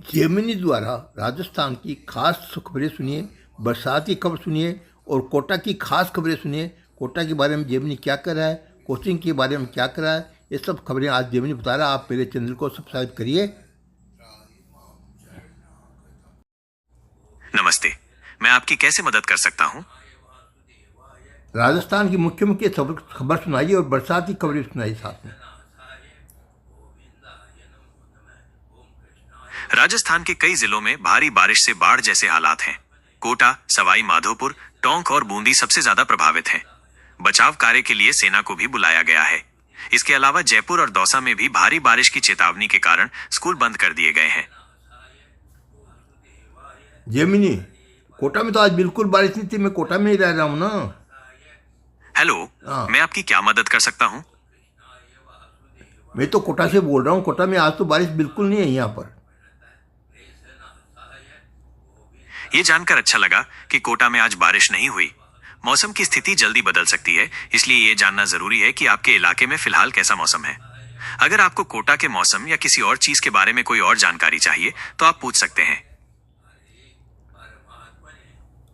Gemini द्वारा राजस्थान की खास खबरें सुनिए, बरसात की खबर सुनिए और कोटा की खास खबरें सुनिए। कोटा के बारे में जेमिनी क्या कर रहा है, कोचिंग के बारे में क्या कर रहा है, ये सब खबरें आज जेमिनी बता रहा है। आप मेरे चैनल को सब्सक्राइब करिए। नमस्ते, मैं आपकी कैसे मदद कर सकता हूँ? राजस्थान की मुख्य मुख्य खबर सुनाइए और बरसात की खबरें सुनाइए साथ में। राजस्थान के कई जिलों में भारी बारिश से बाढ़ जैसे हालात हैं। कोटा, सवाई माधोपुर, टोंक और बूंदी सबसे ज्यादा प्रभावित हैं। बचाव कार्य के लिए सेना को भी बुलाया गया है। इसके अलावा जयपुर और दौसा में भी भारी बारिश की चेतावनी के कारण स्कूल बंद कर दिए गए हैं। जेमिनी, कोटा में तो आज बिल्कुल बारिश नहीं थी। मैं कोटा में ही रह रहा हूँ ना। हेलो, हाँ, मैं आपकी क्या मदद कर सकता हूँ? मैं तो कोटा से बोल रहा हूँ। कोटा में आज तो बारिश बिल्कुल नहीं है यहाँ पर। ये जानकर अच्छा लगा कि कोटा में आज बारिश नहीं हुई। मौसम की स्थिति जल्दी बदल सकती है, इसलिए ये जानना जरूरी है कि आपके इलाके में फिलहाल कैसा मौसम है। अगर आपको कोटा के मौसम या किसी और चीज के बारे में कोई और जानकारी चाहिए तो आप पूछ सकते हैं।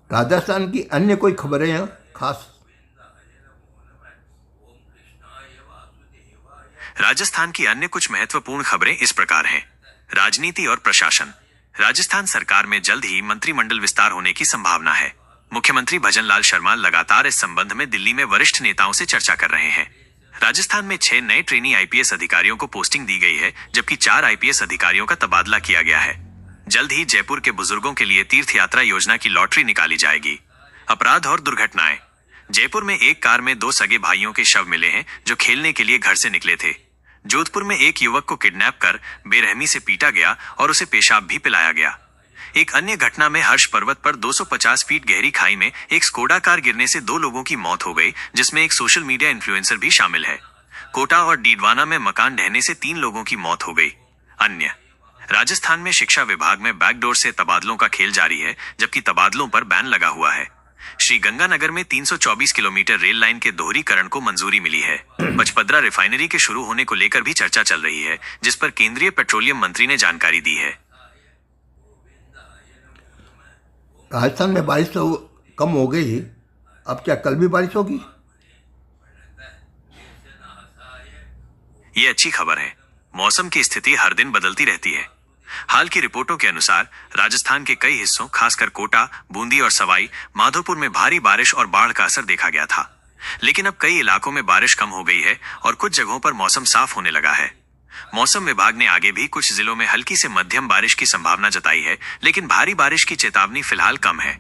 राजस्थान की अन्य कोई खबरें हैं खास? राजस्थान की अन्य कुछ महत्वपूर्ण खबरें इस प्रकार हैं। राजनीति और प्रशासन। राजस्थान सरकार में जल्द ही मंत्रिमंडल विस्तार होने की संभावना है। मुख्यमंत्री भजनलाल शर्मा लगातार इस संबंध में दिल्ली में वरिष्ठ नेताओं से चर्चा कर रहे हैं। राजस्थान में 6 नए ट्रेनी आईपीएस अधिकारियों को पोस्टिंग दी गई है, जबकि 4 आईपीएस अधिकारियों का तबादला किया गया है। जल्द ही जयपुर के बुजुर्गों के लिए तीर्थ यात्रा योजना की लॉटरी निकाली जाएगी। अपराध और दुर्घटनाएं। जयपुर में एक कार में 2 सगे भाइयों के शव मिले हैं जो खेलने के लिए घर से निकले थे। जोधपुर में एक युवक को किडनैप कर बेरहमी से पीटा गया और उसे पेशाब भी पिलाया गया। एक अन्य घटना में हर्ष पर्वत पर 250 फीट गहरी खाई में एक स्कोडा कार गिरने से 2 लोगों की मौत हो गई, जिसमें एक सोशल मीडिया इन्फ्लुएंसर भी शामिल है। कोटा और डीडवाना में मकान ढहने से 3 लोगों की मौत हो गई। अन्य। राजस्थान में शिक्षा विभाग में बैकडोर से तबादलों का खेल जारी है, जबकि तबादलों पर बैन लगा हुआ है। श्री गंगानगर में 324 किलोमीटर रेल लाइन के दोहरीकरण को मंजूरी मिली है। पचपदरा रिफाइनरी के शुरू होने को लेकर भी चर्चा चल रही है, जिस पर केंद्रीय पेट्रोलियम मंत्री ने जानकारी दी है। राजस्थान में बारिश तो कम हो गई। अब क्या कल भी बारिश होगी? ये अच्छी खबर है। मौसम की स्थिति हर दिन बदलती रहती है। हाल की रिपोर्टों के अनुसार राजस्थान के कई हिस्सों, खासकर कोटा, बूंदी और सवाई माधोपुर में भारी बारिश और बाढ़ का असर देखा गया था। लेकिन अब कई इलाकों में बारिश कम हो गई है और कुछ जगहों पर मौसम साफ होने लगा है। मौसम विभाग ने आगे भी कुछ जिलों में हल्की से मध्यम बारिश की संभावना जताई है, लेकिन भारी बारिश की चेतावनी फिलहाल कम है।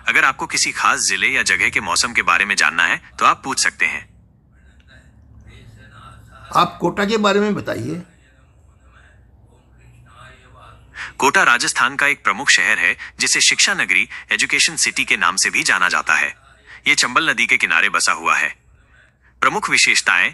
अगर आपको किसी खास जिले या जगह के मौसम के बारे में जानना है तो आप पूछ सकते हैं। आप कोटा के बारे में बताइए। कोटा राजस्थान का एक प्रमुख शहर है, जिसे शिक्षा नगरी, एजुकेशन सिटी के नाम से भी जाना जाता है। ये चंबल नदी के किनारे बसा हुआ है। प्रमुख विशेषताएं।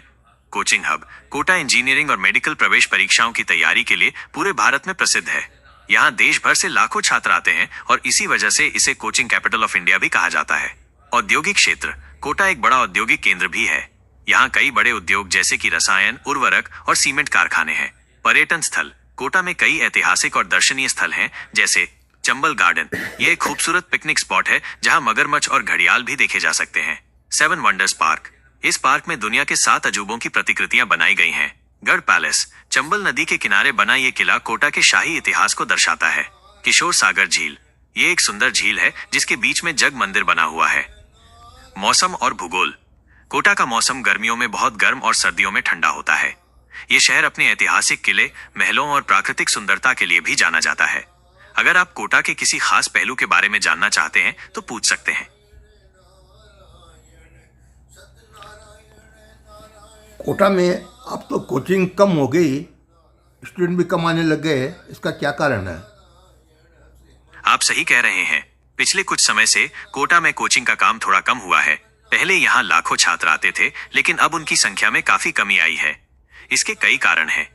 Coaching hub. कोटा इंजीनियरिंग और मेडिकल प्रवेश परीक्षाओं की तैयारी के लिए पूरे भारत में प्रसिद्ध है। यहाँ देश भर से लाखों छात्र आते हैं और इसी वजह से इसे कोचिंग कैपिटल ऑफ इंडिया भी कहा जाता है। औद्योगिक क्षेत्र। कोटा एक बड़ा औद्योगिक केंद्र भी है। यहाँ कई बड़े उद्योग जैसे कि रसायन, उर्वरक और सीमेंट कारखाने हैं। पर्यटन स्थल। कोटा में कई ऐतिहासिक और दर्शनीय स्थल हैं, जैसे चंबल गार्डन। यह एक खूबसूरत पिकनिक स्पॉट है जहां मगरमच्छ और घड़ियाल भी देखे जा सकते हैं। 7 वंडर्स पार्क। इस पार्क में दुनिया के 7 अजूबों की प्रतिकृतियां बनाई गई हैं। गढ़ पैलेस। चंबल नदी के किनारे बना ये किला कोटा के शाही इतिहास को दर्शाता है। किशोर सागर झील। ये एक सुंदर झील है जिसके बीच में जग मंदिर बना हुआ है। मौसम और भूगोल। कोटा का मौसम गर्मियों में बहुत गर्म और सर्दियों में ठंडा होता है। ये शहर अपने ऐतिहासिक किले, महलों और प्राकृतिक सुंदरता के लिए भी जाना जाता है। अगर आप कोटा के किसी खास पहलू के बारे में जानना चाहते हैं तो पूछ सकते हैं। कोटा में अब तो कोचिंग कम हो गई, स्टूडेंट भी कम आने लग गए। इसका क्या कारण है? आप सही कह रहे हैं। पिछले कुछ समय से कोटा में कोचिंग का काम थोड़ा कम हुआ है। पहले यहाँ लाखों छात्र आते थे, लेकिन अब उनकी संख्या में काफी कमी आई है। इसके कई कारण हैं।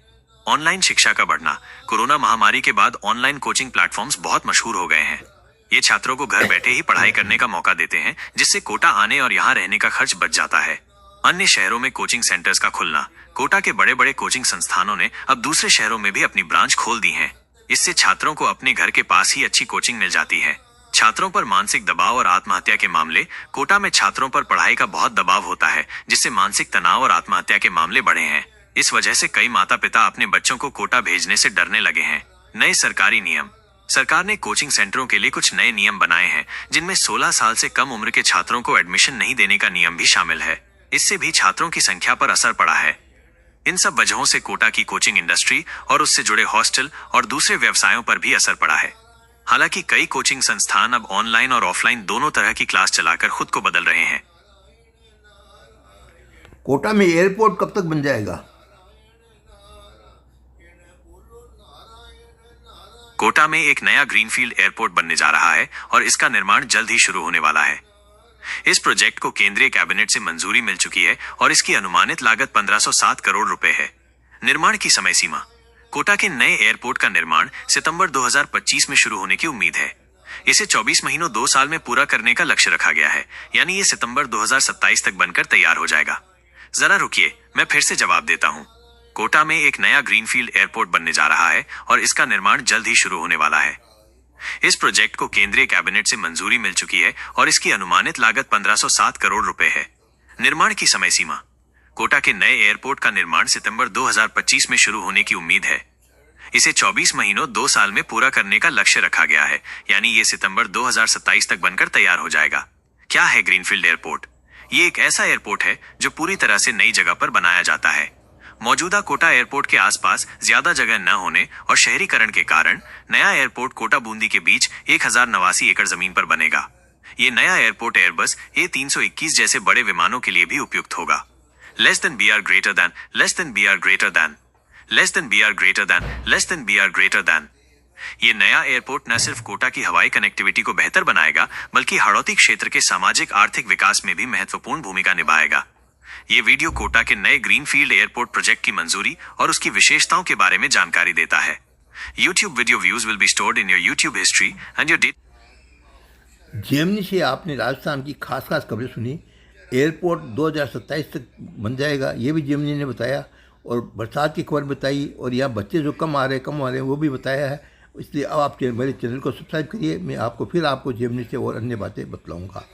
ऑनलाइन शिक्षा का बढ़ना। कोरोना महामारी के बाद ऑनलाइन कोचिंग प्लेटफॉर्म्स बहुत मशहूर हो गए हैं। ये छात्रों को घर बैठे ही पढ़ाई करने का मौका देते हैं, जिससे कोटा आने और यहाँ रहने का खर्च बच जाता है। अन्य शहरों में कोचिंग सेंटर्स का खुलना। कोटा के बड़े बड़े कोचिंग संस्थानों ने अब दूसरे शहरों में भी अपनी ब्रांच खोल दी हैं। इससे छात्रों को अपने घर के पास ही अच्छी कोचिंग मिल जाती है। छात्रों पर मानसिक दबाव और आत्महत्या के मामले। कोटा में छात्रों पर पढ़ाई का बहुत दबाव होता है, जिससे मानसिक तनाव और आत्महत्या के मामले बढ़े हैं। इस वजह से कई माता पिता अपने बच्चों को कोटा भेजने से डरने लगे हैं। नए सरकारी नियम। सरकार ने कोचिंग सेंटरों के लिए कुछ नए नियम बनाए हैं, जिनमें 16 साल से कम उम्र के छात्रों को एडमिशन नहीं देने का नियम भी शामिल है। इससे भी छात्रों की संख्या पर असर पड़ा है। इन सब वजहों से कोटा की कोचिंग इंडस्ट्री और उससे जुड़े हॉस्टल और दूसरे व्यवसायों पर भी असर पड़ा है। हालांकि कई कोचिंग संस्थान अब ऑनलाइन और ऑफलाइन दोनों तरह की क्लास चलाकर खुद को बदल रहे हैं। कोटा में एयरपोर्ट कब तक बन जाएगा? कोटा में एक नया ग्रीनफील्ड एयरपोर्ट बनने जा रहा है और इसका निर्माण जल्द ही शुरू होने वाला है। इस प्रोजेक्ट को केंद्रीय कैबिनेट से मंजूरी मिल चुकी है और इसकी अनुमानित लागत 1507 करोड़ रुपए है। निर्माण की समय सीमा। कोटा के नए एयरपोर्ट का निर्माण सितंबर 2025 में शुरू होने की उम्मीद है। इसे 24 महीनों 2 साल में पूरा करने का लक्ष्य रखा गया है, यानी ये सितंबर 2027 तक बनकर तैयार हो जाएगा। जरा रुकिए, मैं फिर से जवाब देता हूँ। कोटा में एक नया ग्रीनफील्ड एयरपोर्ट बनने जा रहा है और इसका निर्माण जल्द ही शुरू होने वाला है। इस प्रोजेक्ट को केंद्रीय कैबिनेट से मंजूरी मिल चुकी है और इसकी अनुमानित लागत 1507 करोड़ रुपए है। निर्माण की समय सीमा। कोटा के नए एयरपोर्ट का निर्माण सितंबर 2025 में शुरू होने की उम्मीद है। इसे 24 महीनों 2 साल में पूरा करने का लक्ष्य रखा गया है, यानी ये सितंबर 2027 तक बनकर तैयार हो जाएगा। क्या है ग्रीनफील्ड एयरपोर्ट? ये एक ऐसा एयरपोर्ट है जो पूरी तरह से नई जगह पर बनाया जाता है। मौजूदा कोटा एयरपोर्ट के आसपास ज्यादा जगह न होने और शहरीकरण के कारण नया एयरपोर्ट कोटा बूंदी के बीच 1089 एकड़ जमीन पर बनेगा। ये नया एयरपोर्ट एयरबस A321 जैसे बड़े विमानों के लिए भी उपयुक्त होगा। Less than BR greater than, less than BR greater than, less than BR greater than, less than BR greater than. ये नया एयरपोर्ट न सिर्फ कोटा की हवाई कनेक्टिविटी को बेहतर बनाएगा, बल्कि हाड़ौती क्षेत्र के सामाजिक आर्थिक विकास में भी महत्वपूर्ण भूमिका निभाएगा। ये वीडियो कोटा के नए ग्रीनफील्ड एयरपोर्ट प्रोजेक्ट की मंजूरी और उसकी विशेषताओं के बारे में जानकारी देता है। YouTube video views will be stored in your YouTube history and your data। Gemini से आपने राजस्थान की खास खबरें सुनी। एयरपोर्ट 2027 तक बन जाएगा, ये भी जेमिनी ने बताया, और बरसात की खबर बताई, और यहाँ बच्चे जो कम आ रहे हैं वो भी बताया है। इसलिए अब आप मेरे चैनल को सब्सक्राइब करिए। मैं आपको जेमिनी से और अन्य बातें बतलाऊँगा।